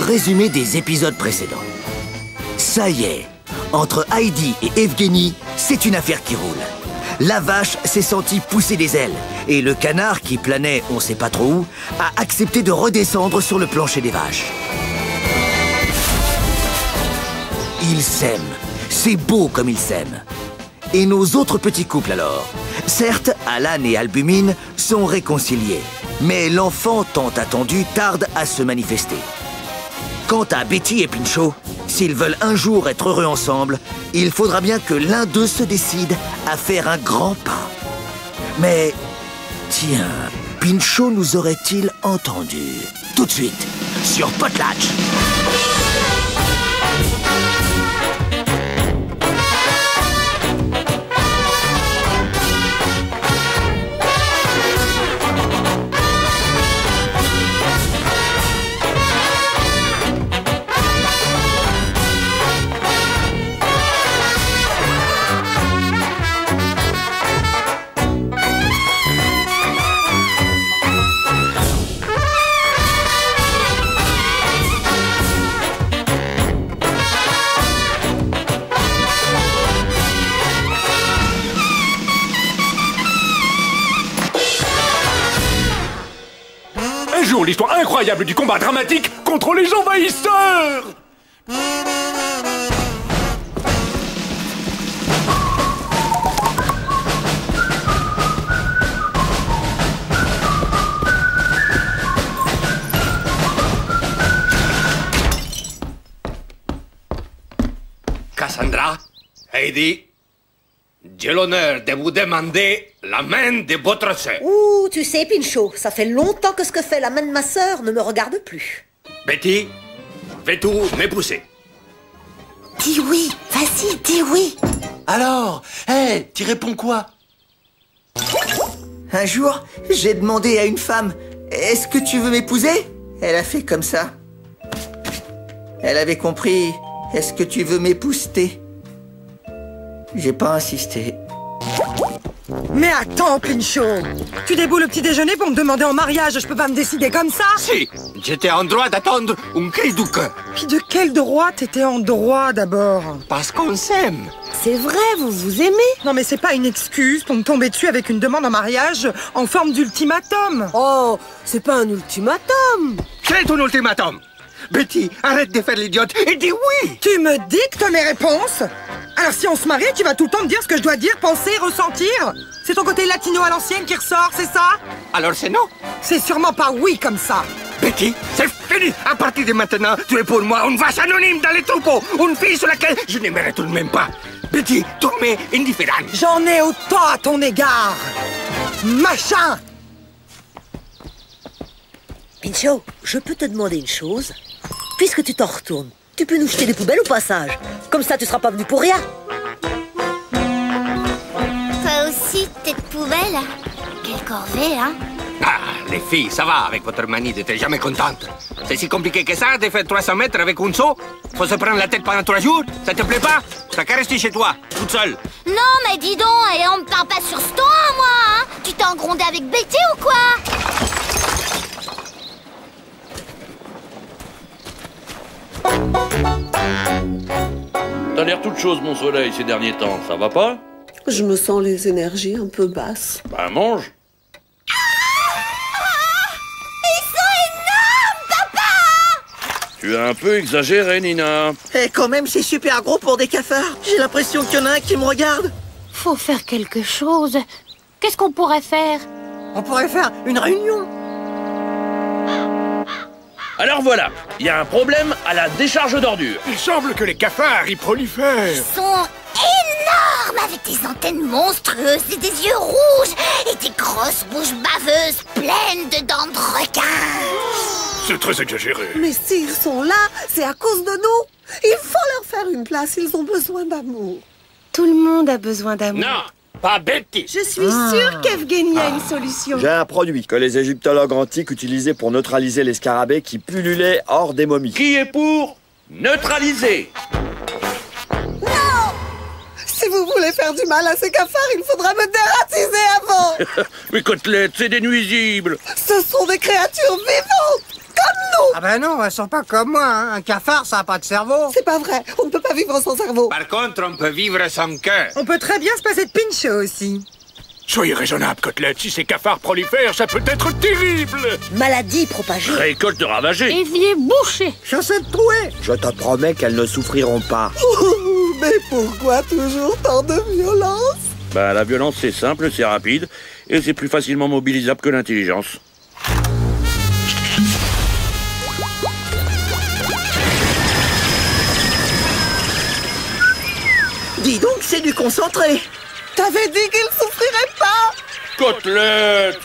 résumé des épisodes précédents. Ça y est, entre Heidi et Evgeny, c'est une affaire qui roule. La vache s'est sentie pousser des ailes, et le canard qui planait on sait pas trop où, a accepté de redescendre sur le plancher des vaches. Ils s'aiment. C'est beau comme ils s'aiment. Et nos autres petits couples alors? Certes, Alan et Albumine sont réconciliés, mais l'enfant tant attendu tarde à se manifester. Quant à Betty et Pinchot, s'ils veulent un jour être heureux ensemble, il faudra bien que l'un d'eux se décide à faire un grand pas. Mais, tiens, Pinchot nous aurait-il entendu? Tout de suite, sur Potlatch. L'histoire incroyable du combat dramatique contre les envahisseurs. Cassandra, Heidi, j'ai l'honneur de vous demander la main de votre sœur. Ouh, tu sais, Pinchot, ça fait longtemps que ce que fait la main de ma sœur ne me regarde plus. Betty, veux-tu m'épouser? Dis oui, vas-y, dis oui. Alors, hé, tu réponds quoi? Un jour, j'ai demandé à une femme « Est-ce que tu veux m'épouser ?» Elle a fait comme ça. Elle avait compris « Est-ce que tu veux m'épouster ?» J'ai pas insisté. Mais attends, Pinchot, tu déboules le petit déjeuner pour me demander en mariage, je peux pas me décider comme ça? Si, j'étais en droit d'attendre un cri du cœur. Puis de quel droit t'étais en droit d'abord? Parce qu'on s'aime. C'est vrai, vous vous aimez? Non mais c'est pas une excuse pour me tomber dessus avec une demande en mariage en forme d'ultimatum. Oh, c'est pas un ultimatum. C'est ton ultimatum. Betty, arrête de faire l'idiote et dis oui. Tu me dictes mes réponses? Alors si on se marie, tu vas tout le temps me dire ce que je dois dire, penser, ressentir? C'est ton côté latino à l'ancienne qui ressort, c'est ça? Alors c'est non? C'est sûrement pas oui comme ça. Betty, c'est fini. À partir de maintenant, tu es pour moi une vache anonyme dans les troupeaux. Une fille sur laquelle je ne me retourne même pas. Betty, tu m'es indifférente. J'en ai autant à ton égard. Machin! Pinchot, je peux te demander une chose? Puisque tu t'en retournes, tu peux nous jeter des poubelles au passage. Comme ça, tu seras pas venu pour rien. Toi aussi, tête poubelle. Quelle corvée, hein? Ah, les filles, ça va avec votre manie d'être jamais contente. C'est si compliqué que ça de faire 300 mètres avec un seau? Faut se prendre la tête pendant 3 jours? Ça te plaît pas? T'as qu'à rester chez toi, toute seule. Non, mais dis donc, et on me parle pas sur ce ton, moi, hein? Tu t'es engrondé avec Betty ou quoi? T'as l'air toute chose, mon soleil, ces derniers temps. Ça va pas? Je me sens les énergies un peu basses. Bah, mange. Ils sont énormes, papa! Tu as un peu exagéré, Nina. Et quand même, c'est super gros pour des cafards. J'ai l'impression qu'il y en a un qui me regarde. Faut faire quelque chose. Qu'est-ce qu'on pourrait faire? On pourrait faire une réunion. Alors voilà, il y a un problème à la décharge d'ordures. Il semble que les cafards y prolifèrent. Ils sont énormes avec des antennes monstrueuses et des yeux rouges et des grosses bouches baveuses pleines de dents de requin. C'est très exagéré. Mais s'ils sont là, c'est à cause de nous. Il faut leur faire une place, ils ont besoin d'amour. Tout le monde a besoin d'amour. Non, pas Betty. Je suis sûre qu'Evgeny a une solution. J'ai un produit que les égyptologues antiques utilisaient pour neutraliser les scarabées qui pullulaient hors des momies. Qui est pour neutraliser? Si vous voulez faire du mal à ces cafards, il faudra me dératiser avant. Mais côtelettes, c'est des nuisibles. Ce sont des créatures vivantes, comme nous. Ah ben non, elles sont pas comme moi, hein. Un cafard, ça a pas de cerveau. C'est pas vrai, on ne peut pas vivre sans cerveau. Par contre, on peut vivre sans cœur. On peut très bien se passer de Pinchot aussi. Soyez raisonnable, Côtelette. Si ces cafards prolifèrent, ça peut être terrible. Maladie propagée. Récolte ravagée. Évier bouché. Chaussettes trouées. Je te promets qu'elles ne souffriront pas. Mais pourquoi toujours tant de violence? Bah, la violence, c'est simple, c'est rapide, et c'est plus facilement mobilisable que l'intelligence. Dis donc, c'est du concentré. T'avais dit qu'il souffrirait pas. Côtelette!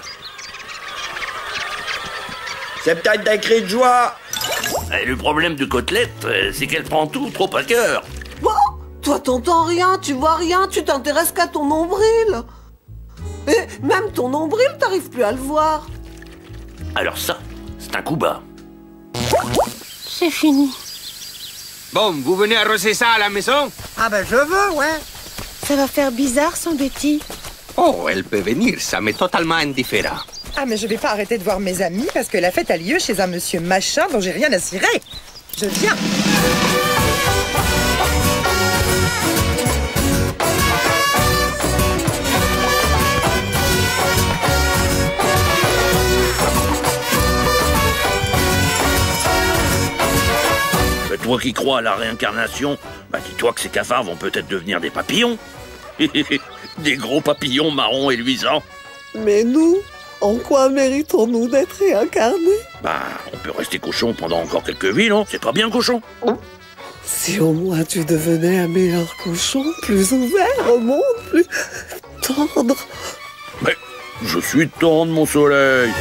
C'est peut-être des cris de joie. Le problème de Côtelette, c'est qu'elle prend tout trop à cœur. Bon, toi t'entends rien, tu vois rien, tu t'intéresses qu'à ton nombril. Et même ton nombril, t'arrives plus à le voir. Alors ça, c'est un coup bas. C'est fini. Bon, vous venez arroser ça à la maison? Ah ben je veux, ouais. Ça va faire bizarre sans Betty. Oh, elle peut venir, ça m'est totalement indifférent. Ah, mais je vais pas arrêter de voir mes amis parce que la fête a lieu chez un monsieur machin dont j'ai rien à cirer. Je viens. Toi qui crois à la réincarnation, bah dis-toi que ces cafards vont peut-être devenir des papillons. Des gros papillons marrons et luisants. Mais nous, en quoi méritons-nous d'être réincarnés? Bah, on peut rester cochon pendant encore quelques vies, non? C'est pas bien, cochon? Si au moins tu devenais un meilleur cochon, plus ouvert au monde, plus tendre. Mais je suis tendre, mon soleil.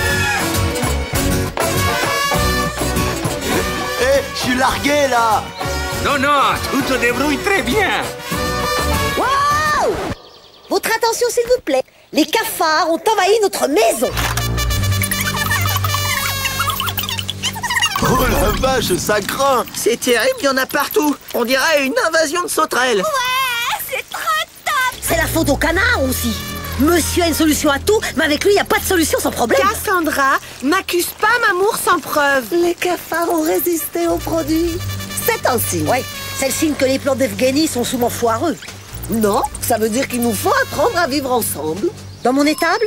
Je suis largué, là. Non, non, tout te débrouille très bien. Waouh! Votre attention, s'il vous plaît. Les cafards ont envahi notre maison. Oh la vache, ça craint. C'est terrible, il y en a partout. On dirait une invasion de sauterelles. Ouais, c'est trop top. C'est la faute au canard aussi. Monsieur a une solution à tout, mais avec lui, il n'y a pas de solution sans problème. Cassandra, n'accuse pas Mamour sans preuve. Les cafards ont résisté aux produits. C'est un signe. Ouais, c'est le signe que les plans d'Evgeny sont souvent foireux. Non, ça veut dire qu'il nous faut apprendre à vivre ensemble. Dans mon étable?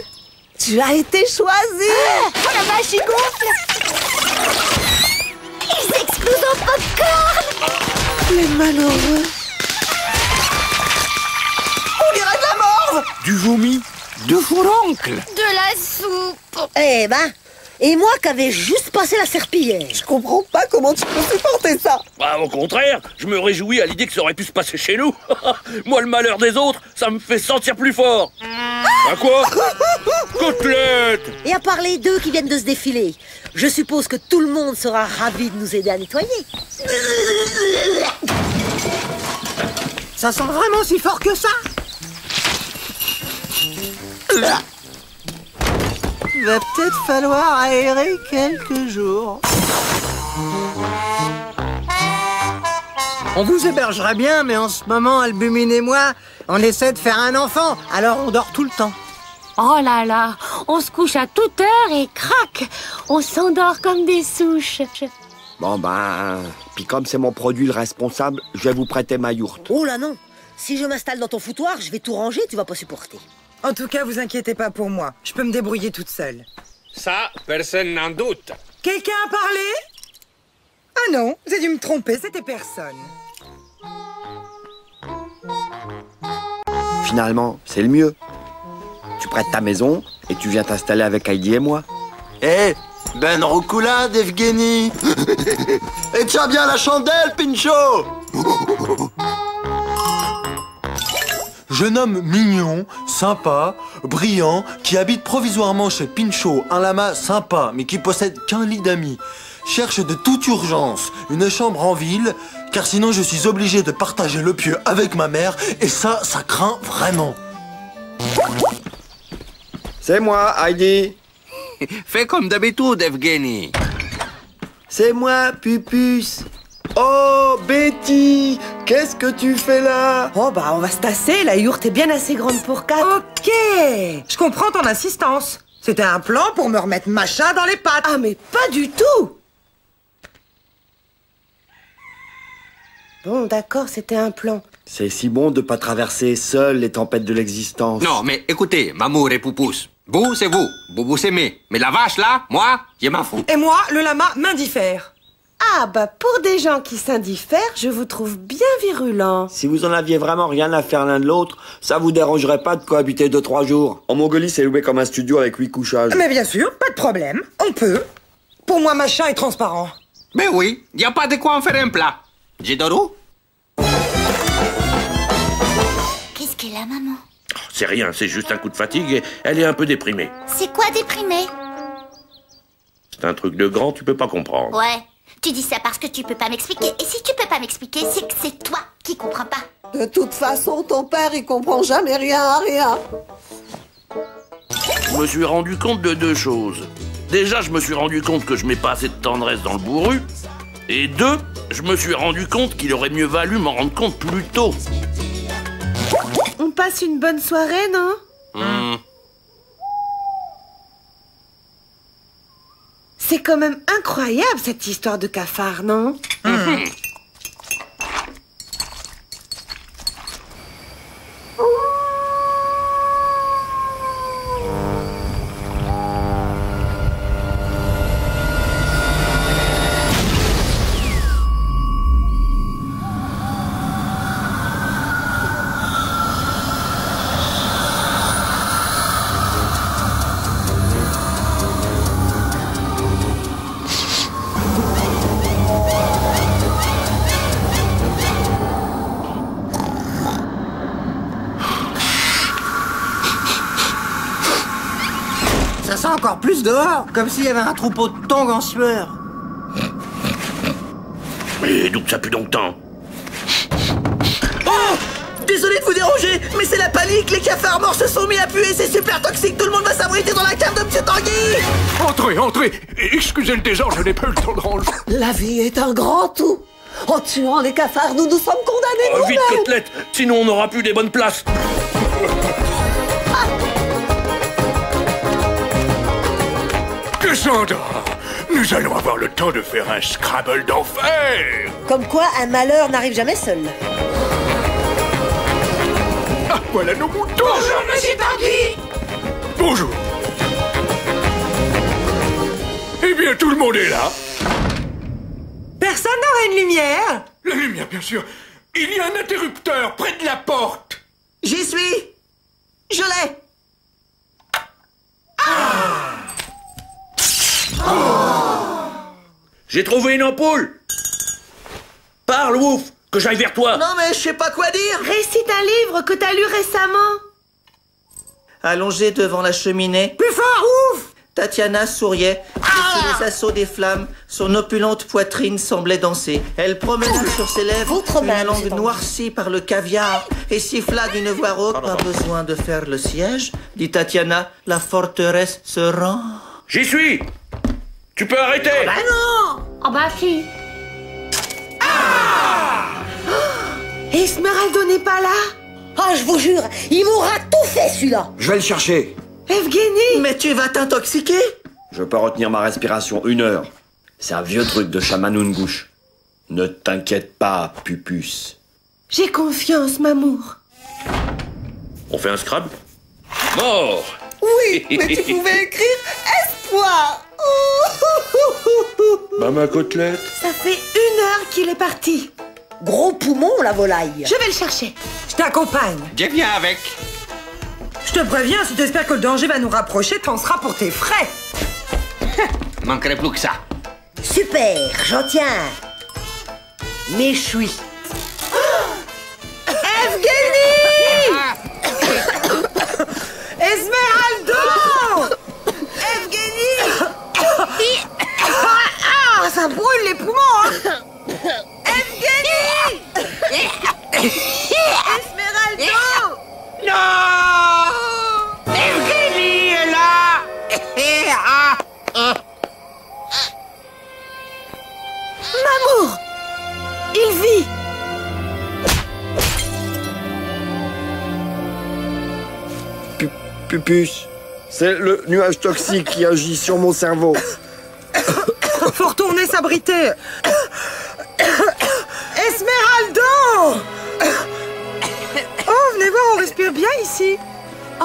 Tu as été choisi. Oh la vache, il gonfle. Ils explosent en popcorn. Les malheureux. On dirait de la morve. Du vomi de fourroncle. De la soupe. Eh ben, et moi qui avais juste passé la serpillière. Je comprends pas comment tu peux supporter ça. Bah, au contraire, je me réjouis à l'idée que ça aurait pu se passer chez nous. Moi, le malheur des autres, ça me fait sentir plus fort. À quoi? Côtelette! Et à part les deux qui viennent de se défiler, je suppose que tout le monde sera ravi de nous aider à nettoyer. Ça sent vraiment si fort que ça? Va peut-être falloir aérer quelques jours. On vous hébergerait bien, mais en ce moment, Albumine et moi, on essaie de faire un enfant, alors on dort tout le temps. Oh là là, on se couche à toute heure et crac, on s'endort comme des souches. Bon ben, puis comme c'est mon produit le responsable, je vais vous prêter ma yourte. Oh là non, si je m'installe dans ton foutoir, je vais tout ranger, tu vas pas supporter. En tout cas, vous inquiétez pas pour moi. Je peux me débrouiller toute seule. Ça, personne n'en doute. Quelqu'un a parlé? Ah non, j'ai dû me tromper, c'était personne. Finalement, c'est le mieux. Tu prêtes ta maison et tu viens t'installer avec Heidi et moi. Eh, ben roucoulade, Evgeny. Et tiens bien la chandelle, Pinchot. Jeune homme mignon, sympa, brillant, qui habite provisoirement chez Pinchot, un lama sympa, mais qui possède qu'un lit d'amis. Cherche de toute urgence une chambre en ville, car sinon je suis obligé de partager le pieu avec ma mère, et ça craint vraiment. C'est moi, Heidi. Fais comme d'habitude, Evgeny. C'est moi, Pupus. Oh, Betty, qu'est-ce que tu fais là? Oh bah on va se tasser, la yourte est bien assez grande pour quatre. Ok, je comprends ton insistance. C'était un plan pour me remettre machin dans les pattes. Ah mais pas du tout. Bon, d'accord, c'était un plan. C'est si bon de pas traverser seul les tempêtes de l'existence. Non, mais écoutez, Mamour et Poupous, vous, c'est vous. Vous vous aimez. Mais la vache, là, moi, je m'en fous. Et moi, le lama m'indiffère. Ah, bah, pour des gens qui s'indiffèrent, je vous trouve bien virulent. Si vous en aviez vraiment rien à faire l'un de l'autre, ça vous dérangerait pas de cohabiter 2-3 jours. En Mongolie, c'est loué comme un studio avec 8 couchages. Mais bien sûr, pas de problème. On peut. Pour moi, machin est transparent. Mais oui, y a pas de quoi en faire un plat. Jidoro? Qu'est-ce qu'elle a, maman? C'est rien, c'est juste un coup de fatigue et elle est un peu déprimée. C'est quoi déprimé? C'est un truc de grand, tu peux pas comprendre. Ouais, tu dis ça parce que tu peux pas m'expliquer. Et si tu peux pas m'expliquer, c'est que c'est toi qui comprends pas. De toute façon, ton père, il comprend jamais rien à rien. Je me suis rendu compte de 2 choses. Déjà, je me suis rendu compte que je mets pas assez de tendresse dans le bourru. Et 2, je me suis rendu compte qu'il aurait mieux valu m'en rendre compte plus tôt. On passe une bonne soirée, non? C'est quand même incroyable, cette histoire de cafard, non? Ça sent encore plus dehors, comme s'il y avait un troupeau de tongs en sueur. Mais d'où ça pue donc tant? Oh! Désolé de vous déranger, mais c'est la panique, les cafards morts se sont mis à puer, c'est super toxique, tout le monde va s'abriter dans la cave de Monsieur Tanguy! Entrez, entrez! Excusez le désordre, je n'ai pas eu le temps de ranger. La vie est un grand tout. En tuant les cafards, nous nous sommes condamnés Vite, nous-mêmes. côtelette, sinon on n'aura plus des bonnes places. Cassandra, nous allons avoir le temps de faire un Scrabble d'enfer. Comme quoi, un malheur n'arrive jamais seul. Ah, voilà nos moutons. Bonjour, Monsieur Tanguy. Bonjour. Eh bien, tout le monde est là. Personne n'aurait une lumière? La lumière, bien sûr. Il y a un interrupteur près de la porte. J'y suis! Je l'ai! J'ai trouvé une ampoule. Parle, ouf, que j'aille vers toi. Non mais je sais pas quoi dire! Récite un livre que t'as lu récemment. Allongée devant la cheminée, Plus fort, ouf! Tatiana souriait. Et sous les assauts des flammes, son opulente poitrine semblait danser. Elle promena sur ses lèvres Votre une main, langue monsieur Tanguy. noircie par le caviar et siffla d'une voix rauque. Pas besoin de faire le siège, dit Tatiana. La forteresse se rend. J'y suis. Tu peux arrêter. Ah non! Oh bah si. Esmeralda n'est pas là. Ah, je vous jure, il m'aura tout fait celui-là. Je vais le chercher. Evgeny. Mais tu vas t'intoxiquer? Je peux retenir ma respiration 1 heure. C'est un vieux truc de chamanungouche. Ne t'inquiète pas, Pupus. J'ai confiance, Mamour. On fait un Scrabble? Mort. Oui, mais tu pouvais écrire espoir. Bah ma côtelette. Ça fait 1 heure qu'il est parti. Gros poumon, la volaille. Je vais le chercher. Je t'accompagne. Je viens avec. Je te préviens, si tu espères que le danger va nous rapprocher, t'en seras pour tes frais. Manquerait plus que ça. Super, j'en tiens. Méchoui. Esmeralda! Evgeny! Ah, ça brûle les poumons, hein! Evgeny! Esmeralda! Non! Evgeny est là! Mamour! Il vit! Pupus, c'est le nuage toxique qui agit sur mon cerveau. Faut retourner s'abriter. Esmeralda! ici. Oh.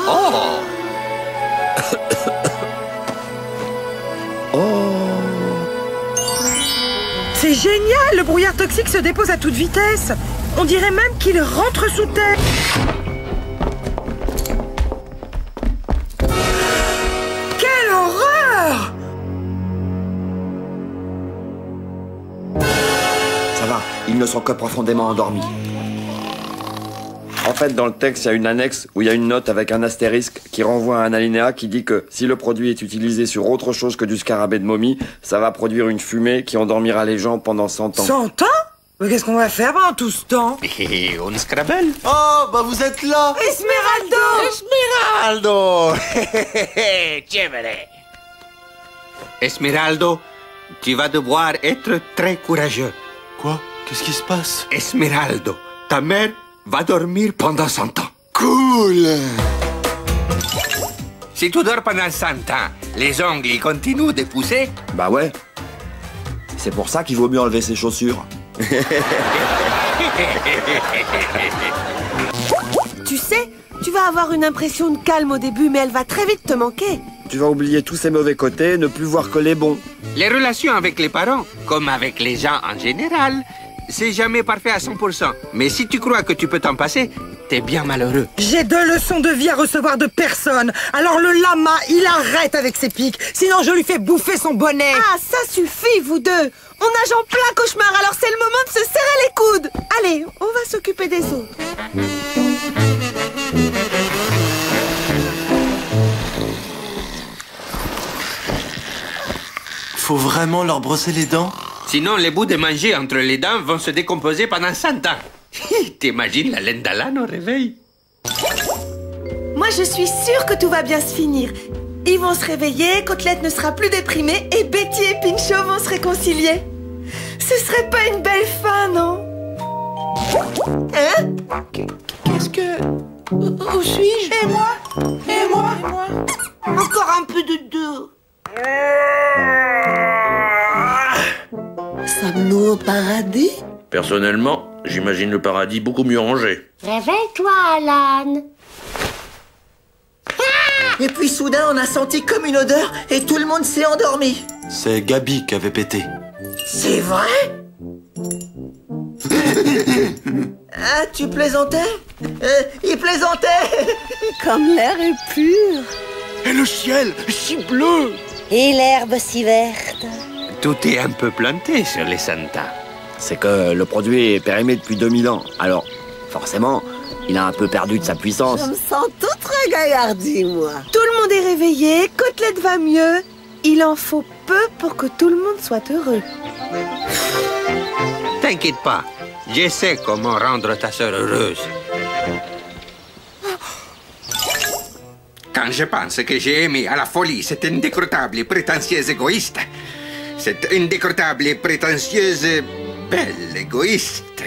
C'est génial, le brouillard toxique se dépose à toute vitesse. On dirait même qu'il rentre sous terre. Quelle horreur! Ça va, ils ne sont que profondément endormis. En fait, dans le texte, il y a une annexe où il y a une note avec un astérisque qui renvoie à un alinéa qui dit que si le produit est utilisé sur autre chose que du scarabée de momie, ça va produire une fumée qui endormira les gens pendant 100 ans. 100 ans? Mais qu'est-ce qu'on va faire pendant tout ce temps? Et on scrabble. Oh, bah vous êtes là! Esmeraldo! Chévere. Esmeraldo, tu vas devoir être très courageux. Quoi? Qu'est-ce qui se passe? Esmeraldo, ta mère va dormir pendant 100 ans. Cool! Si tu dors pendant 100 ans, les ongles ils continuent de pousser. Bah ouais. C'est pour ça qu'il vaut mieux enlever ses chaussures. Tu sais, tu vas avoir une impression de calme au début, mais elle va très vite te manquer. Tu vas oublier tous ses mauvais côtés, ne plus voir que les bons. Les relations avec les parents, comme avec les gens en général, c'est jamais parfait à 100%. Mais si tu crois que tu peux t'en passer, t'es bien malheureux. J'ai 2 leçons de vie à recevoir de personne. Alors le lama, il arrête avec ses pics. Sinon je lui fais bouffer son bonnet. Ah, ça suffit, vous deux. On nage en plein cauchemar, alors c'est le moment de se serrer les coudes. Allez, on va s'occuper des autres. Faut vraiment leur brosser les dents? Sinon, les bouts de manger entre les dents vont se décomposer pendant 100 ans. T'imagines la laine d'Alan au réveil? Moi, je suis sûre que tout va bien se finir. Ils vont se réveiller, Côtelette ne sera plus déprimée et Betty et Pinchot vont se réconcilier. Ce serait pas une belle fin, non? Hein? Qu'est-ce que... Où suis-je? Et moi? Et moi? Encore un peu de deux. Sommes-nous au paradis? Personnellement, j'imagine le paradis beaucoup mieux rangé. Réveille-toi, Alan. Et puis soudain, on a senti comme une odeur et tout le monde s'est endormi. C'est Gabi qui avait pété. C'est vrai? Ah, tu plaisantais? Il plaisantait. Comme l'air est pur. Et le ciel, si bleu. Et l'herbe si verte. Tout est un peu planté sur les 100 ans. C'est que le produit est périmé depuis 2000 ans. Alors, forcément, il a un peu perdu de sa puissance. Je me sens toute regaillardie, moi. Tout le monde est réveillé, Côtelette va mieux. Il en faut peu pour que tout le monde soit heureux. T'inquiète pas, je sais comment rendre ta sœur heureuse. Quand je pense que j'ai aimé à la folie cette indécrottable et prétentieuse égoïste, cette indécrottable et prétentieuse belle égoïste,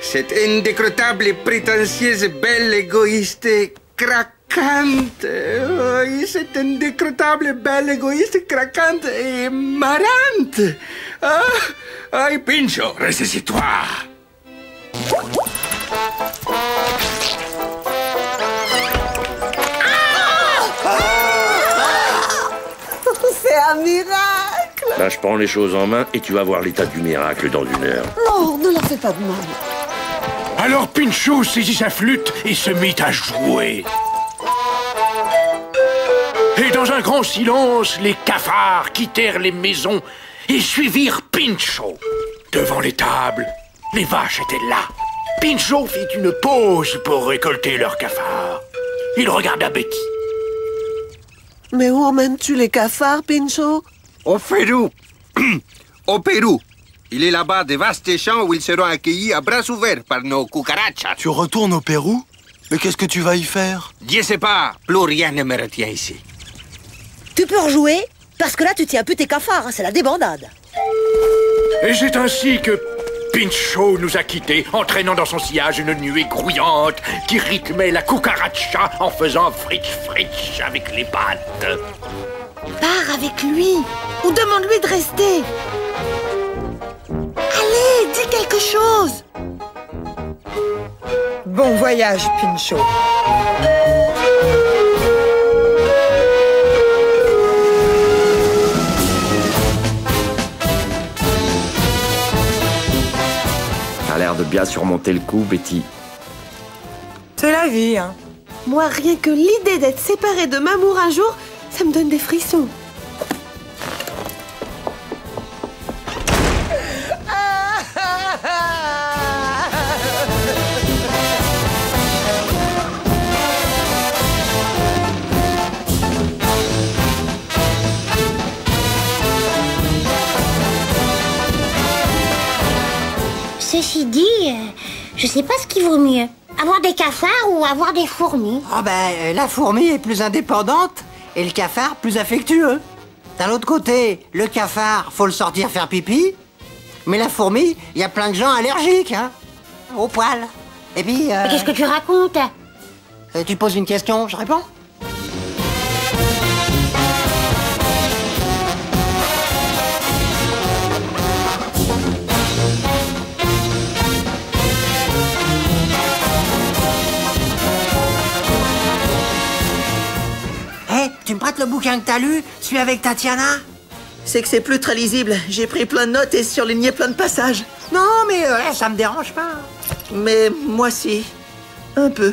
cette indécrottable et prétentieuse belle égoïste craquante, oui, cette indécrottable belle égoïste craquante et marrante. Ah, ay, Pinchot, ressaisis-toi. C'est un miracle. Là, je prends les choses en main et tu vas voir l'état du miracle dans 1 heure. Non, ne leur fais pas de mal. Alors Pinchot saisit sa flûte et se mit à jouer. Et dans un grand silence, les cafards quittèrent les maisons et suivirent Pinchot. Devant les tables, les vaches étaient là. Pinchot fit une pause pour récolter leurs cafards. Il regarda Betty. Mais où emmènes-tu les cafards, Pinchot? Au Pérou. Au Pérou. Il est là-bas de vastes champs où ils seront accueillis à bras ouverts par nos cucarachas. Tu retournes au Pérou? Mais qu'est-ce que tu vas y faire? Je sais pas, plus rien ne me retient ici. Tu peux rejouer? Parce que là, tu tiens plus tes cafards, hein, c'est la débandade. Et c'est ainsi que Pinchot nous a quittés, entraînant dans son sillage une nuée grouillante qui rythmait la cucaracha en faisant fritch avec les pattes. Pars avec lui ou demande-lui de rester. Allez, dis quelque chose. Bon voyage, Pinchot. T'as l'air de bien surmonter le coup, Betty. C'est la vie, hein. Moi, rien que l'idée d'être séparée de Mamour un jour, ça me donne des frissons. Ceci dit, je sais pas ce qui vaut mieux. Avoir des cafards ou avoir des fourmis? Ah ben, la fourmi est plus indépendante et le cafard plus affectueux. D'un autre côté, le cafard, faut le sortir faire pipi. Mais la fourmi, il y a plein de gens allergiques, hein, aux poils. Et puis... Mais qu'est-ce que tu racontes? Tu poses une question, je réponds. Tu me prêtes le bouquin que t'as lu, celui avec Tatiana? C'est que c'est plus très lisible. J'ai pris plein de notes et surligné plein de passages. Non, mais ça me dérange pas. Mais moi si. Un peu.